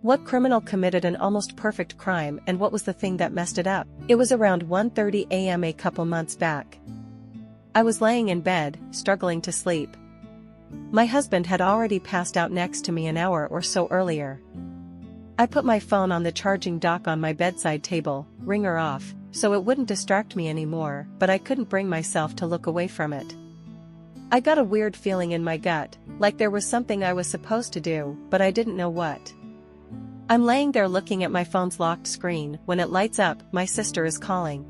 What criminal committed an almost perfect crime, and what was the thing that messed it up? It was around 1:30 a.m. a couple months back. I was laying in bed, struggling to sleep. My husband had already passed out next to me an hour or so earlier. I put my phone on the charging dock on my bedside table, ringer off, so it wouldn't distract me anymore, but I couldn't bring myself to look away from it. I got a weird feeling in my gut, like there was something I was supposed to do, but I didn't know what. I'm laying there looking at my phone's locked screen when it lights up. My sister is calling.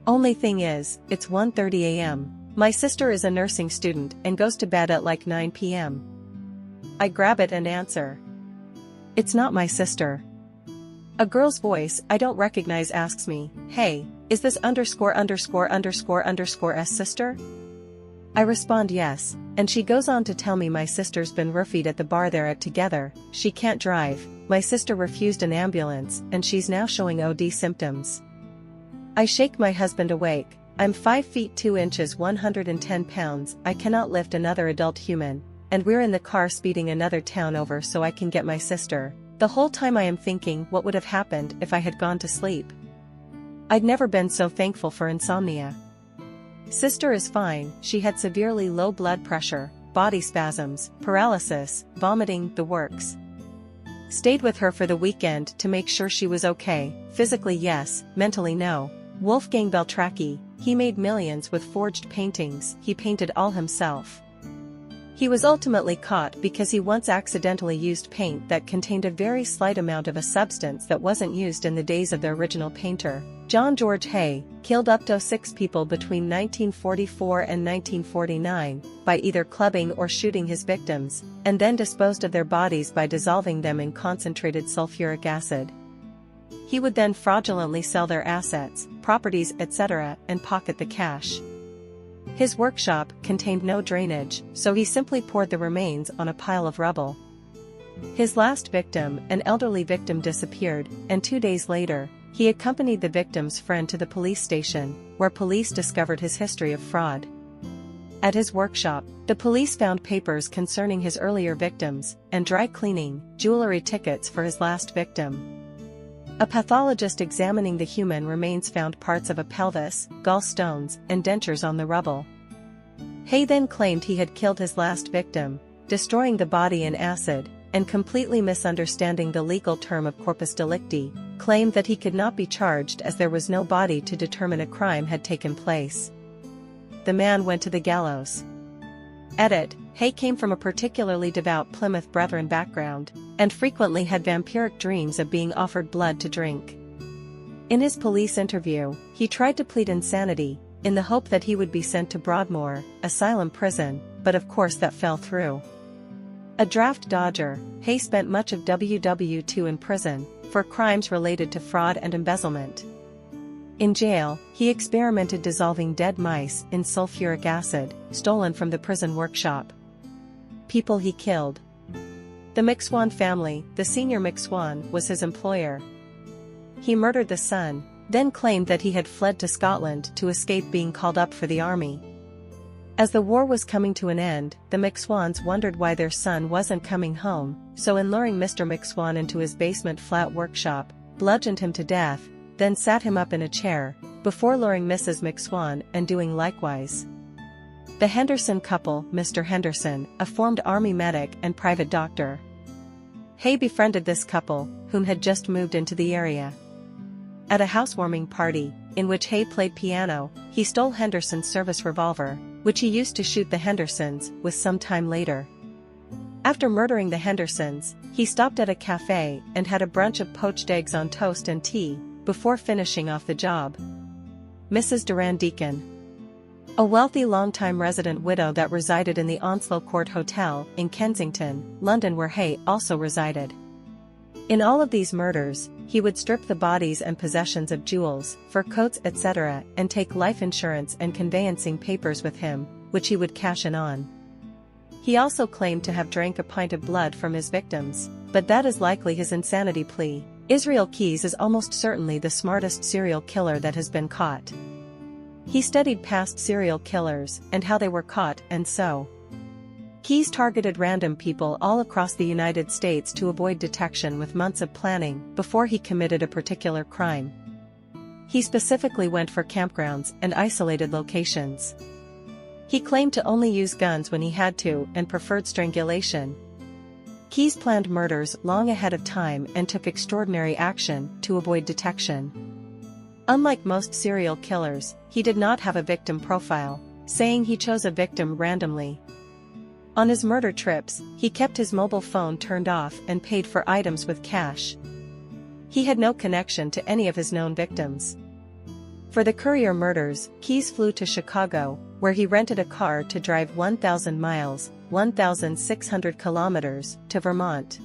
Only thing is, it's 1:30 a.m. My sister is a nursing student and goes to bed at like 9 p.m. I grab it and answer. It's not my sister. A girl's voice I don't recognize asks me, "Hey, is this _______S sister?" I respond yes, and she goes on to tell me my sister's been roofied at the bar they're at together. She can't drive, my sister refused an ambulance, and she's now showing OD symptoms. I shake my husband awake. I'm 5 feet 2 inches 110 pounds, I cannot lift another adult human, and we're in the car speeding another town over so I can get my sister. The whole time I am thinking what would have happened if I had gone to sleep. I'd never been so thankful for insomnia. Sister is fine, she had severely low blood pressure, body spasms, paralysis, vomiting, the works. Stayed with her for the weekend to make sure she was okay, physically yes, mentally no. Wolfgang Beltracchi, he made millions with forged paintings, he painted all himself. He was ultimately caught because he once accidentally used paint that contained a very slight amount of a substance that wasn't used in the days of the original painter. John George Hay, killed up to 6 people between 1944 and 1949, by either clubbing or shooting his victims, and then disposed of their bodies by dissolving them in concentrated sulfuric acid. He would then fraudulently sell their assets, properties, etc., and pocket the cash. His workshop contained no drainage, so he simply poured the remains on a pile of rubble. His last victim, an elderly victim, disappeared, and 2 days later, he accompanied the victim's friend to the police station, where police discovered his history of fraud. At his workshop, the police found papers concerning his earlier victims, and dry cleaning, jewelry tickets for his last victim. A pathologist examining the human remains found parts of a pelvis, gallstones, and dentures on the rubble. Hay then claimed he had killed his last victim, destroying the body in acid, and completely misunderstanding the legal term of corpus delicti, claimed that he could not be charged as there was no body to determine a crime had taken place. The man went to the gallows. Edit: Hay came from a particularly devout Plymouth Brethren background, and frequently had vampiric dreams of being offered blood to drink. In his police interview, he tried to plead insanity, in the hope that he would be sent to Broadmoor, asylum prison, but of course that fell through. A draft dodger, Hay spent much of WW2 in prison, for crimes related to fraud and embezzlement. In jail, he experimented dissolving dead mice in sulfuric acid, stolen from the prison workshop. People he killed. The McSwan family, the senior McSwan was his employer. He murdered the son, then claimed that he had fled to Scotland to escape being called up for the army. As the war was coming to an end, the McSwans wondered why their son wasn't coming home, so in luring Mr. McSwan into his basement flat workshop, bludgeoned him to death, then sat him up in a chair, before luring Mrs. McSwan and doing likewise. The Henderson couple, Mr. Henderson, a formed army medic and private doctor. Hay befriended this couple, whom had just moved into the area. At a housewarming party, in which Hay played piano, he stole Henderson's service revolver, which he used to shoot the Hendersons with some time later. After murdering the Hendersons, he stopped at a cafe and had a brunch of poached eggs on toast and tea, before finishing off the job. Mrs. Duran Deacon. A wealthy long-time resident widow that resided in the Onslow Court Hotel, in Kensington, London, where Hay also resided. In all of these murders, he would strip the bodies and possessions of jewels, fur coats, etc., and take life insurance and conveyancing papers with him, which he would cash in on. He also claimed to have drank a pint of blood from his victims, but that is likely his insanity plea. Israel Keyes is almost certainly the smartest serial killer that has been caught. He studied past serial killers and how they were caught, and so Keyes targeted random people all across the United States to avoid detection with months of planning before he committed a particular crime. He specifically went for campgrounds and isolated locations. He claimed to only use guns when he had to and preferred strangulation. Keyes planned murders long ahead of time and took extraordinary action to avoid detection. Unlike most serial killers, he did not have a victim profile, saying he chose a victim randomly. On his murder trips, he kept his mobile phone turned off and paid for items with cash. He had no connection to any of his known victims. For the Courier murders, Keyes flew to Chicago, where he rented a car to drive 1,000 miles, 1,600 kilometers, to Vermont.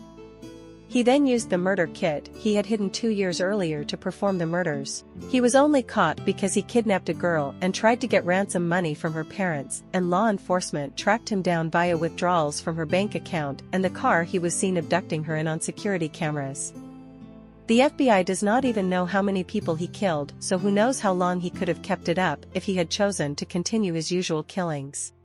He then used the murder kit he had hidden 2 years earlier to perform the murders. He was only caught because he kidnapped a girl and tried to get ransom money from her parents, and law enforcement tracked him down via withdrawals from her bank account and the car he was seen abducting her in on security cameras. The FBI does not even know how many people he killed, so who knows how long he could have kept it up if he had chosen to continue his usual killings.